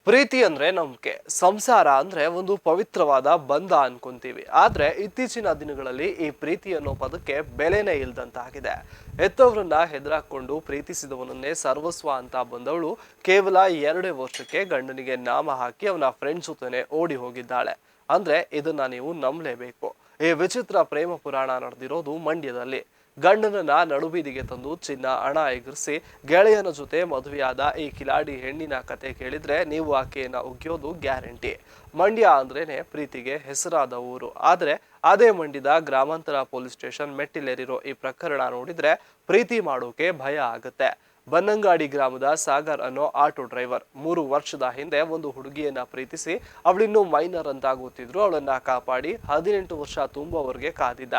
ಪ್ರೀತಿ ಅಂದ್ರೆ ನಂಬಿಕೆ, ಸಂಸಾರ ಅಂದ್ರೆ ಒಂದು ಪವಿತ್ರವಾದ ಬಂಧ ಅನ್ಕೊಂತೀವಿ. ಆದ್ರೆ ಇತ್ತೀಚಿನ ದಿನಗಳಲ್ಲಿ ಈ ಪ್ರೀತಿ ಅನ್ನೋ ಪದಕ್ಕೆ ಬೆಲೆನೇ ಇಲ್ದಂತಾಗಿದೆ. ಹೆತ್ತವರನ್ನ ಹೆದರಾಕೊಂಡು ಪ್ರೀತಿಸಿದವನನ್ನೇ ಸರ್ವಸ್ವ ಅಂತ ಬಂದವಳು ಕೇವಲ 2 ವರ್ಷಕ್ಕೆ ಗಂಡನಿಗೆ ನಾಮ ಹಾಕಿ ಅವನ ಫ್ರೆಂಡ್ ಜೊತೆನೆ ಓಡಿ ಹೋಗಿದ್ದಾಳೆ. ಅಂದ್ರೆ ಇದನ್ನ ನೀವು ನಂಬಲೇಬೇಕು. ಈ ವಿಚಿತ್ರ ಪ್ರೇಮ ಪುರಾಣ ನಡೆದಿರೋದು ಮಂಡ್ಯದಲ್ಲಿ. ಗಂಡನನ್ನ ನಡುಬೀದಿಗೆ ತಂದು ಚಿನ್ನ ಹಣ ಎಗರಿಸಿ ಗೆಳೆಯನ ಜೊತೆ ಮದುವೆಯಾದ ಈ ಕಿಲಾಡಿ ಹೆಣ್ಣಿನ ಕತೆ ಕೇಳಿದ್ರೆ ನೀವು ಆಕೆಯನ್ನ ಉಗಿಯೋದು ಗ್ಯಾರಂಟಿ. ಮಂಡ್ಯ ಅಂದ್ರೇನೆ ಪ್ರೀತಿಗೆ ಹೆಸರಾದ ಊರು. ಆದ್ರೆ ಅದೇ ಮಂಡ್ಯದ ಗ್ರಾಮಾಂತರ ಪೊಲೀಸ್ ಸ್ಟೇಷನ್ ಮೆಟ್ಟಿಲೇರಿರೋ ಈ ಪ್ರಕರಣ ನೋಡಿದ್ರೆ ಪ್ರೀತಿ ಮಾಡೋಕೆ ಭಯ ಆಗುತ್ತೆ. ಬನ್ನಂಗಾಡಿ ಗ್ರಾಮದ ಸಾಗರ್ ಅನ್ನೋ ಆಟೋ ಡ್ರೈವರ್ 3 ವರ್ಷದ ಹಿಂದೆ ಒಂದು ಹುಡುಗಿಯನ್ನ ಪ್ರೀತಿಸಿ ಅವಳಿನ್ನು ಮೈನರ್ ಅಂತ ಗೊತ್ತಿದ್ರು ಅವಳನ್ನ ಕಾಪಾಡಿ 18 ವರ್ಷ ತುಂಬುವವರೆಗೆ ಕಾದಿದ್ದ.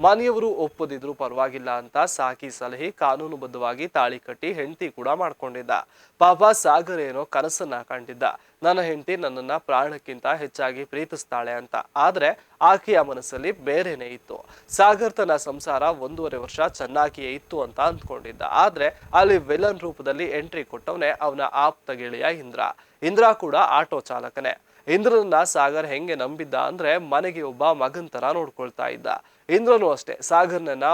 ಮನೆಯವರು ಒಪ್ಪದಿದ್ರು ಪರವಾಗಿಲ್ಲ ಅಂತ ಸಾಕಿ ಸಲಹಿ ಕಾನೂನುಬದ್ಧವಾಗಿ ತಾಳಿ ಕಟ್ಟಿ ಹೆಂಡತಿ ಕೂಡ ಮಾಡ್ಕೊಂಡಿದ್ದ. ಪಾಪ ಸಾಗರ್ ಏನೋ ಕನಸನ್ನ ಕಂಡಿದ್ದ, ನನ್ನ ಹೆಂಡತಿ ನನ್ನನ್ನ ಪ್ರಾಣಕ್ಕಿಂತ ಹೆಚ್ಚಾಗಿ ಪ್ರೀತಿಸ್ತಾಳೆ ಅಂತ. ಆದ್ರೆ ಆಕೆಯ ಮನಸ್ಸಲ್ಲಿ ಬೇರೆನೇ ಇತ್ತು. ಸಾಗರ್ ತನ್ನ ಸಂಸಾರ 1.5 ವರ್ಷ ಚೆನ್ನಾಗಿಯೇ ಇತ್ತು ಅಂತ ಅಂದ್ಕೊಂಡಿದ್ದ. ಆದ್ರೆ ಅಲ್ಲಿ ವಿಲನ್ ರೂಪದಲ್ಲಿ ಎಂಟ್ರಿ ಕೊಟ್ಟವನೇ ಅವನ ಆಪ್ತ ಗೆಳೆಯ ಇಂದ್ರ ಕೂಡ ಆಟೋ ಚಾಲಕನೇ. ಇಂದ್ರನನ್ನ ಸಾಗರ್ ಹೆಂಗೆ ನಂಬಿದ್ದ ಅಂದ್ರೆ ಮನೆಗೆ ಒಬ್ಬ ಮಗನ್ ತರ ನೋಡ್ಕೊಳ್ತಾ ಇದ್ದ. ಇಂದ್ರನು ಅಷ್ಟೇ ಸಾಗರ್ನನ್ನ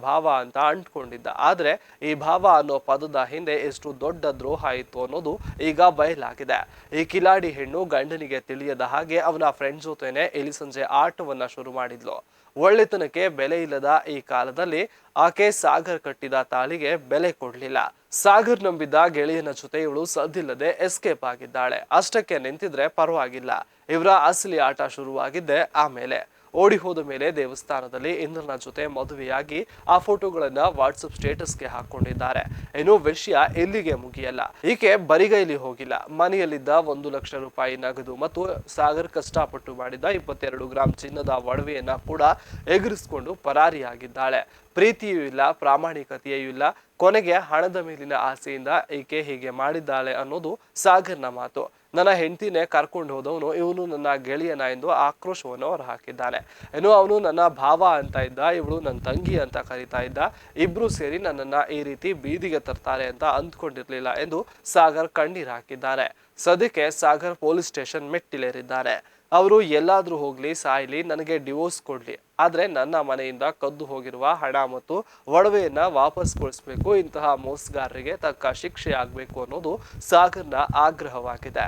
ಭಾವ ಅಂತ ಅಂಟ್ಕೊಂಡಿದ್ದ. ಆದ್ರೆ ಈ ಭಾವ ಅನ್ನೋ ಪದದ ಹಿಂದೆ ಎಷ್ಟು ದೊಡ್ಡ ದ್ರೋಹ ಇತ್ತು ಅನ್ನೋದು ಈಗ ಬಯಲಾಗಿದೆ. ಈ ಕಿಲಾಡಿ ಹೆಣ್ಣು ಗಂಡನಿಗೆ ತಿಳಿಯದ ಹಾಗೆ ಅವನ ಫ್ರೆಂಡ್ ಜೊತೆನೆ ಇಳಿ ಸಂಜೆ ಆಟವನ್ನ ಶುರು ಮಾಡಿದ್ಲು. ಒಳ್ಳೆತನಕ್ಕೆ ಬೆಲೆ ಇಲ್ಲದ ಈ ಕಾಲದಲ್ಲಿ ಆಕೆ ಸಾಗರ್ ಕಟ್ಟಿದ ತಾಳಿಗೆ ಬೆಲೆ ಕೊಡ್ಲಿಲ್ಲ. ಸಾಗರ್ ನಂಬಿದ್ದ ಗೆಳೆಯನ ಜೊತೆ ಇವಳು ಸದ್ದಿಲ್ಲದೆ ಎಸ್ಕೇಪ್ ಆಗಿದ್ದಾಳೆ. ಅಷ್ಟಕ್ಕೆ ನಿಂತಿದ್ರೆ ಪರವಾಗಿಲ್ಲ, ಇವರ ಅಸಲಿ ಆಟ ಶುರುವಾಗಿದ್ದೆ ಆಮೇಲೆ. ಓಡಿ ಹೋದ ಮೇಲೆ ದೇವಸ್ಥಾನದಲ್ಲಿ ಇಂದ್ರನ ಜೊತೆ ಮದುವೆಯಾಗಿ ಆ ಫೋಟೋಗಳನ್ನ ವಾಟ್ಸಪ್ ಸ್ಟೇಟಸ್ಗೆ ಹಾಕೊಂಡಿದ್ದಾರೆ. ಏನೋ ವಿಷಯ ಇಲ್ಲಿಗೆ ಮುಗಿಯಲ್ಲ. ಈಕೆ ಬರಿಗೈಲಿ ಹೋಗಿಲ್ಲ. ಮನೆಯಲ್ಲಿದ್ದ 1 ಲಕ್ಷ ರೂಪಾಯಿ ನಗದು ಮತ್ತು ಸಾಗರ್ ಕಷ್ಟಪಟ್ಟು ಮಾಡಿದ 22 ಗ್ರಾಂ ಚಿನ್ನದ ಒಡವೆಯನ್ನ ಕೂಡ ಎಗರಿಸಿಕೊಂಡು ಪರಾರಿಯಾಗಿದ್ದಾಳೆ. ಪ್ರೀತಿಯೂ ಇಲ್ಲ, ಪ್ರಾಮಾಣಿಕತೆಯೂ ಇಲ್ಲ. ಕೊನೆಗೆ ಹಣದ ಮೇಲಿನ ಆಸೆಯಿಂದ ಈಕೆ ಹೀಗೆ ಮಾಡಿದ್ದಾಳೆ ಅನ್ನೋದು ಸಾಗರ್ನ ಮಾತು. ನನ್ನ ಹೆಂಡತಿನೇ ಕರ್ಕೊಂಡು ಹೋದವನು ಇವನು ನನ್ನ ಗೆಳೆಯನ ಎಂದು ಆಕ್ರೋಶವನ್ನು ಹೊರಹಾಕಿದ್ದಾನೆ. ಏನು ಅವನು ನನ್ನ ಭಾವ ಅಂತ ಇದ್ದ, ಇವಳು ನನ್ನ ತಂಗಿ ಅಂತ ಕರೀತಾ ಇದ್ದ. ಇಬ್ರು ಸೇರಿ ನನ್ನನ್ನ ಈ ರೀತಿ ಬೀದಿಗೆ ತರ್ತಾರೆ ಅಂತ ಅಂದ್ಕೊಂಡಿರ್ಲಿಲ್ಲ ಎಂದು ಸಾಗರ್ ಕಣ್ಣೀರ್ ಹಾಕಿದ್ದಾನೆ. ಸದ್ಯಕ್ಕೆ ಸಾಗರ್ ಪೊಲೀಸ್ ಸ್ಟೇಷನ್ ಮೆಟ್ಟಿಲೇರಿದ್ದಾನೆ. ಅವರು ಎಲ್ಲಾದ್ರೂ ಹೋಗ್ಲಿ ಸಾಯ್ಲಿ, ನನಗೆ ಡಿವೋರ್ಸ್ ಕೊಡ್ಲಿ, ಆದ್ರೆ ನನ್ನ ಮನೆಯಿಂದ ಕದ್ದು ಹೋಗಿರುವ ಹಣ ಮತ್ತು ಒಡವೆಯನ್ನ ವಾಪಸ್ ಕೊಡಿಸ್ಬೇಕು. ಇಂತಹ ಮೋಸಗಾರರಿಗೆ ತಕ್ಕ ಶಿಕ್ಷೆ ಆಗ್ಬೇಕು ಅನ್ನೋದು ಸಾಗರ್ನ ಆಗ್ರಹವಾಗಿದೆ.